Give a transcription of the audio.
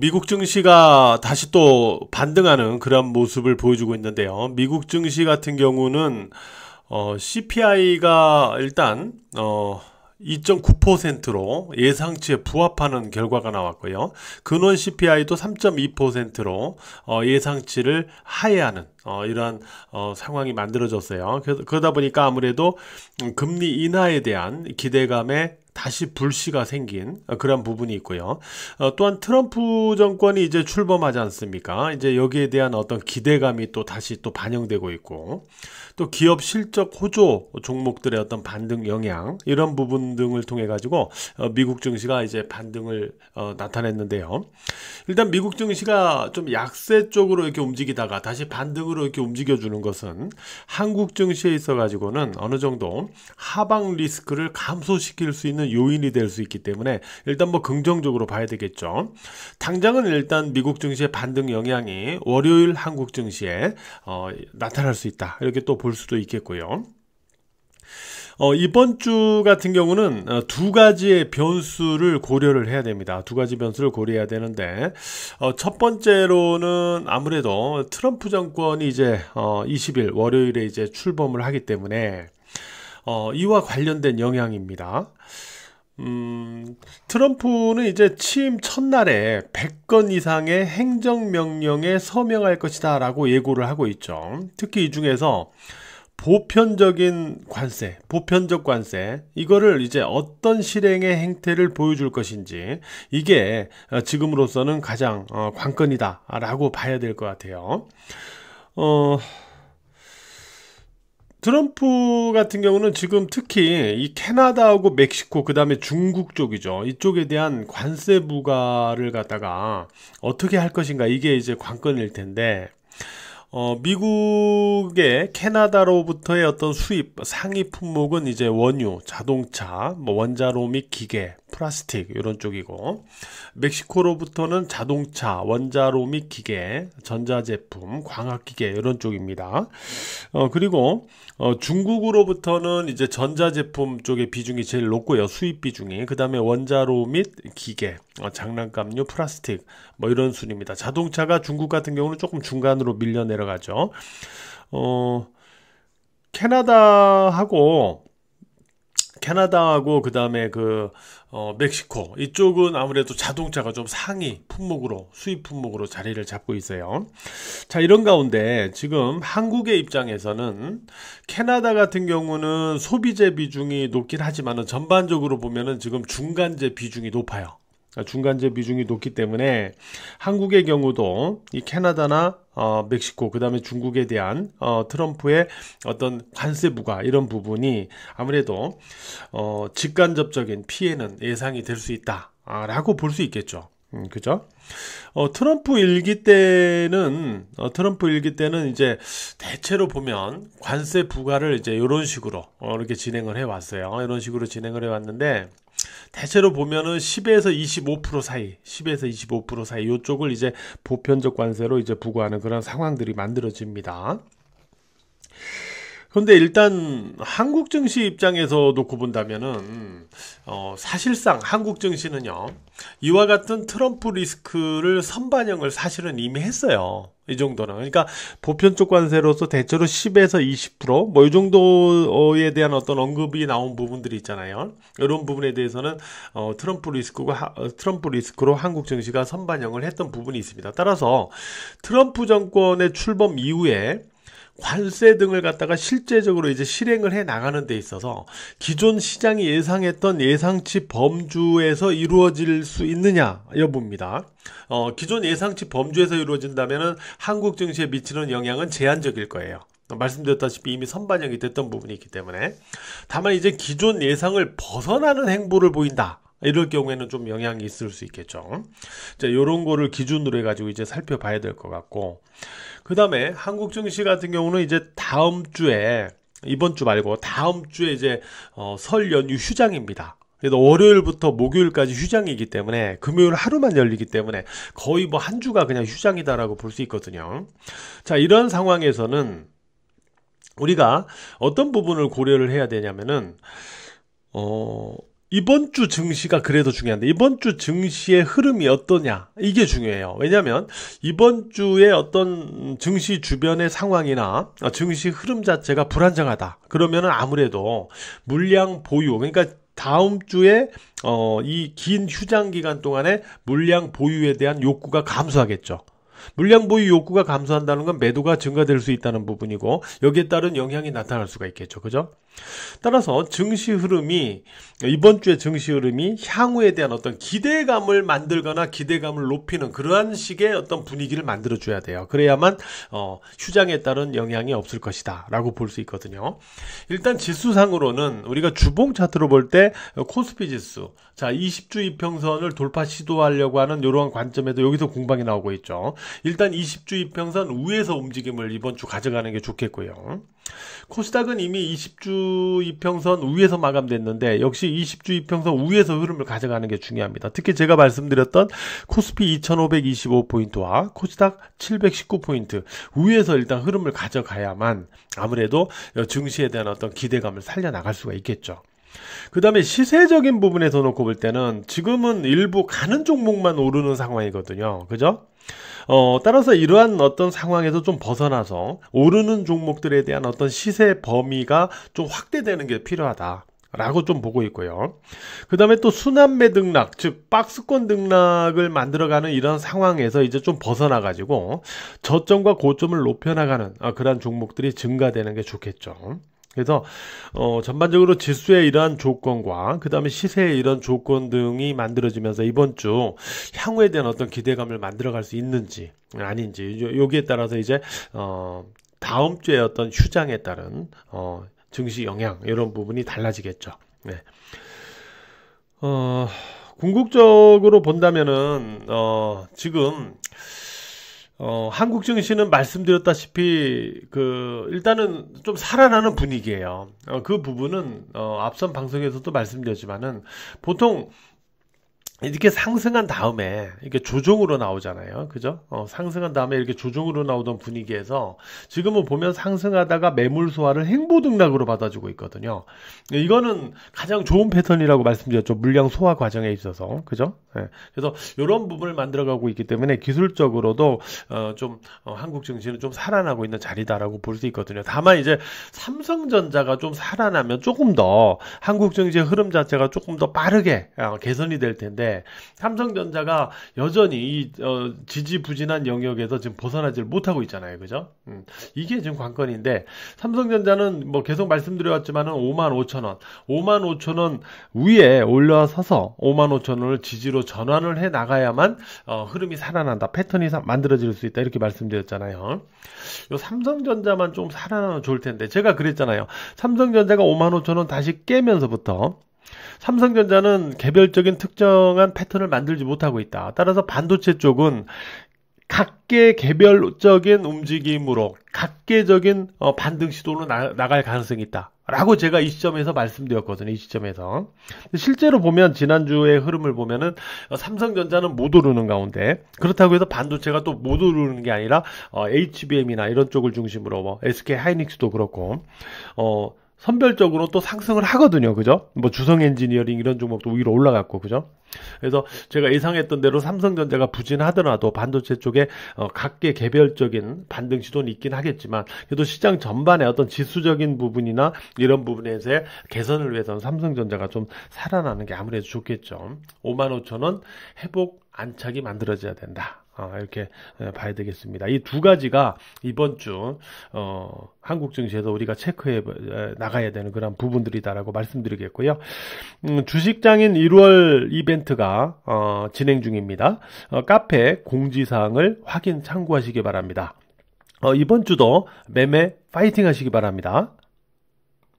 미국 증시가 다시 또 반등하는 그런 모습을 보여주고 있는데요. 미국 증시 같은 경우는 CPI가 일단 2.9%로 예상치에 부합하는 결과가 나왔고요. 근원 CPI도 3.2%로 예상치를 하회하는 이러한 상황이 만들어졌어요. 그러다 보니까 아무래도 금리 인하에 대한 기대감에 다시 불씨가 생긴 그런 부분이 있고요. 또한 트럼프 정권이 이제 출범하지 않습니까? 이제 여기에 대한 어떤 기대감이 또 다시 또 반영되고 있고, 또 기업 실적 호조 종목들의 어떤 반등 영향, 이런 부분 등을 통해 가지고 미국 증시가 이제 반등을 나타냈는데요. 일단 미국 증시가 좀 약세 쪽으로 이렇게 움직이다가 다시 반등으로 이렇게 움직여주는 것은 한국 증시에 있어 가지고는 어느 정도 하방 리스크를 감소시킬 수 있는 요인이 될 수 있기 때문에 일단 뭐 긍정적으로 봐야 되겠죠. 당장은 일단 미국 증시의 반등 영향이 월요일 한국 증시에 나타날 수 있다, 이렇게 또 볼 수도 있겠고요. 이번 주 같은 경우는 두 가지의 변수를 고려를 해야 됩니다. 두 가지 변수를 고려해야 되는데, 첫 번째로는 아무래도 트럼프 정권이 이제 20일 월요일에 이제 출범을 하기 때문에 이와 관련된 영향입니다. 트럼프는 이제 취임 첫날에 100건 이상의 행정명령에 서명할 것이다 라고 예고를 하고 있죠. 특히 이 중에서 보편적인 관세, 보편적 관세, 이거를 이제 어떤 실행의 행태를 보여줄 것인지, 이게 지금으로서는 가장 관건이다 라고 봐야 될 것 같아요. 트럼프 같은 경우는 지금 특히 이 캐나다하고 멕시코, 그 다음에 중국 쪽이죠. 이쪽에 대한 관세 부과를 갖다가 어떻게 할 것인가, 이게 이제 관건일 텐데, 미국의 캐나다로부터의 어떤 수입 상위 품목은 이제 원유, 자동차, 뭐 원자로 및 기계, 플라스틱 이런 쪽이고, 멕시코로부터는 자동차, 원자로 및 기계, 전자제품, 광학기계 이런 쪽입니다. 그리고 중국으로부터는 이제 전자제품 쪽의 비중이 제일 높고요. 수입 비중이. 그 다음에 원자로 및 기계, 장난감류, 플라스틱 뭐 이런 순입니다. 자동차가 중국 같은 경우는 조금 중간으로 밀려 내려가죠. 캐나다하고 그 다음에 멕시코 이쪽은 아무래도 자동차가 좀 상위 품목으로, 수입 품목으로 자리를 잡고 있어요. 자, 이런 가운데 지금 한국의 입장에서는 캐나다 같은 경우는 소비재 비중이 높긴 하지만은 전반적으로 보면은 지금 중간재 비중이 높아요. 중간재 비중이 높기 때문에 한국의 경우도 이 캐나다나 멕시코, 그 다음에 중국에 대한 트럼프의 어떤 관세 부과, 이런 부분이 아무래도 직간접적인 피해는 예상이 될 수 있다 라고 볼 수 있겠죠. 그죠? 트럼프 일기 때는 이제 대체로 보면 관세 부과를 이제 이런 식으로 이렇게 진행을 해 왔어요. 이런 식으로 진행을 해 왔는데, 대체로 보면은 10에서 25% 사이, 10에서 25% 사이 이쪽을 이제 보편적 관세로 이제 부과하는 그런 상황들이 만들어집니다. 그런데 일단 한국 증시 입장에서 놓고 본다면은 사실상 한국 증시는요, 이와 같은 트럼프 리스크를 선반영을 사실은 이미 했어요. 이 정도는. 그러니까 보편적 관세로서 대체로 10에서 20%뭐 이 정도에 대한 어떤 언급이 나온 부분들이 있잖아요. 이런 부분에 대해서는 트럼프 리스크로 한국 증시가 선반영을 했던 부분이 있습니다. 따라서 트럼프 정권의 출범 이후에 관세 등을 갖다가 실제적으로 이제 실행을 해 나가는 데 있어서 기존 시장이 예상했던 예상치 범주에서 이루어질 수 있느냐 여부입니다. 기존 예상치 범주에서 이루어진다면은 한국 증시에 미치는 영향은 제한적일 거예요. 말씀드렸다시피 이미 선반영이 됐던 부분이 있기 때문에. 다만 이제 기존 예상을 벗어나는 행보를 보인다, 이럴 경우에는 좀 영향이 있을 수 있겠죠. 자, 요런 거를 기준으로 해가지고 이제 살펴봐야 될 것 같고, 그 다음에 한국 증시 같은 경우는 이제 다음 주에, 이번 주 말고 다음 주에 이제 설 연휴 휴장입니다. 그래서 월요일부터 목요일까지 휴장이기 때문에, 금요일 하루만 열리기 때문에 거의 뭐 한 주가 그냥 휴장이다라고 볼 수 있거든요. 자, 이런 상황에서는 우리가 어떤 부분을 고려를 해야 되냐면은 이번 주 증시가 그래도 중요한데 이번 주 증시의 흐름이 어떠냐 이게 중요해요. 왜냐하면 이번 주에 어떤 증시 주변의 상황이나 증시 흐름 자체가 불안정하다. 그러면은 아무래도 물량 보유, 그러니까 다음 주에 이 긴 휴장 기간 동안에 물량 보유에 대한 욕구가 감소하겠죠. 물량 보유 욕구가 감소한다는 건 매도가 증가될 수 있다는 부분이고 여기에 따른 영향이 나타날 수가 있겠죠. 그죠? 따라서 증시 흐름이 이번 주의 증시 흐름이 향후에 대한 어떤 기대감을 만들거나 기대감을 높이는 그러한 식의 어떤 분위기를 만들어 줘야 돼요. 그래야만 휴장에 따른 영향이 없을 것이다 라고 볼 수 있거든요. 일단 지수상으로는 우리가 주봉 차트로 볼 때 코스피 지수, 자 20주 이평선을 돌파 시도하려고 하는 이러한 관점에도 여기서 공방이 나오고 있죠. 일단 20주 이평선 위에서 움직임을 이번 주 가져가는 게 좋겠고요. 코스닥은 이미 20주 이평선 위에서 마감됐는데 역시 20주 이평선 위에서 흐름을 가져가는 게 중요합니다. 특히 제가 말씀드렸던 코스피 2525포인트와 코스닥 719포인트 위에서 일단 흐름을 가져가야만 아무래도 증시에 대한 어떤 기대감을 살려나갈 수가 있겠죠. 그 다음에 시세적인 부분에서 놓고 볼 때는 지금은 일부 가는 종목만 오르는 상황이거든요. 그죠? 따라서 이러한 어떤 상황에서 좀 벗어나서 오르는 종목들에 대한 어떤 시세 범위가 좀 확대되는 게 필요하다 라고 좀 보고 있고요. 그 다음에 또 순환매 등락, 즉 박스권 등락을 만들어가는 이런 상황에서 이제 좀 벗어나 가지고 저점과 고점을 높여나가는 그런 종목들이 증가되는 게 좋겠죠. 그래서 전반적으로 지수의 이러한 조건과 그 다음에 시세의 이런 조건 등이 만들어지면서 이번 주 향후에 대한 어떤 기대감을 만들어갈 수 있는지 아닌지 여기에 따라서 이제 다음 주에 어떤 휴장에 따른 증시 영향 이런 부분이 달라지겠죠. 네. 궁극적으로 본다면은 지금 한국 증시는 말씀드렸다시피 일단은 좀 살아나는 분위기예요. 그 부분은 앞선 방송에서도 말씀드렸지만은 보통 이렇게 상승한 다음에 이렇게 조정으로 나오잖아요. 그죠? 상승한 다음에 이렇게 조정으로 나오던 분위기에서 지금은 보면 상승하다가 매물 소화를 행보 등락으로 받아주고 있거든요. 이거는 가장 좋은 패턴이라고 말씀드렸죠. 물량 소화 과정에 있어서. 그죠? 네. 그래서 이런 부분을 만들어가고 있기 때문에 기술적으로도 좀 한국 증시는 좀 살아나고 있는 자리다라고 볼 수 있거든요. 다만 이제 삼성전자가 좀 살아나면 조금 더 한국 증시의 흐름 자체가 조금 더 빠르게 개선이 될 텐데 삼성전자가 여전히 이 지지부진한 영역에서 지금 벗어나질 못하고 있잖아요. 그죠? 이게 지금 관건인데 삼성전자는 뭐 계속 말씀드려왔지만은 55,000원, 55,000원 위에 올라서서 55,000원을 지지로 전환을 해 나가야만 흐름이 살아난다. 패턴이 만들어질 수 있다. 이렇게 말씀드렸잖아요. 요 삼성전자만 좀 살아나면 좋을 텐데 제가 그랬잖아요. 삼성전자가 55,000원 다시 깨면서부터 삼성전자는 개별적인 특정한 패턴을 만들지 못하고 있다. 따라서 반도체 쪽은 각계 개별적인 움직임으로 각계적인 반등 시도로 나갈 가능성이 있다 라고 제가 이 시점에서 말씀드렸거든요. 이 시점에서 실제로 보면 지난주의 흐름을 보면은 삼성전자는 못 오르는 가운데 그렇다고 해서 반도체가 또 못 오르는 게 아니라 HBM이나 이런 쪽을 중심으로 뭐 SK 하이닉스도 그렇고 선별적으로 또 상승을 하거든요. 그죠? 뭐 주성 엔지니어링 이런 종목도 위로 올라갔고, 그죠? 그래서 제가 예상했던 대로 삼성전자가 부진하더라도 반도체 쪽에 각계 개별적인 반등 시도는 있긴 하겠지만 그래도 시장 전반의 어떤 지수적인 부분이나 이런 부분에서의 개선을 위해서는 삼성전자가 좀 살아나는 게 아무래도 좋겠죠. 55,000원 회복 안착이 만들어져야 된다. 이렇게 봐야 되겠습니다. 이 두 가지가 이번 주 한국 증시에서 우리가 체크해 나가야 되는 그런 부분들이다라고 말씀드리겠고요. 주식장인 1월 이벤트가 진행 중입니다. 카페 공지사항을 확인 참고하시기 바랍니다. 이번 주도 매매 파이팅 하시기 바랍니다.